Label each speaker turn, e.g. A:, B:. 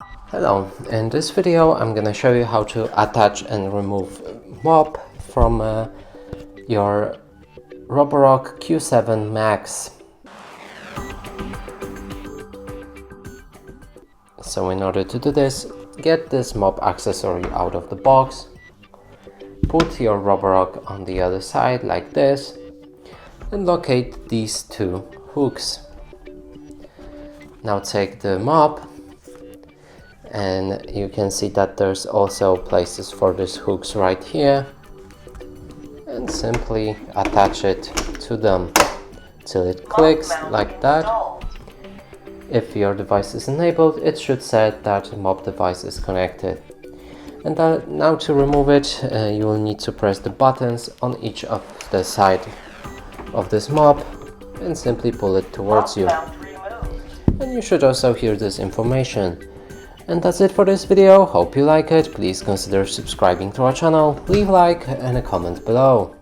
A: Hello, in this video I'm gonna show you how to attach and remove mop from your Roborock Q7 Max. So in order to do this, get this mop accessory out of the box, put your Roborock on the other side like this, and locate these two hooks. Now take the mop, and you can see that there's also places for these hooks right here, and simply attach it to them till it clicks like that. If your device is enabled, it should say that the mop device is connected. And now to remove it, you will need to press the buttons on each of the side of this mop and simply pull it towards you. And you should also hear this information. And that's it for this video. Hope you like it. Please consider subscribing to our channel, leave a like and a comment below.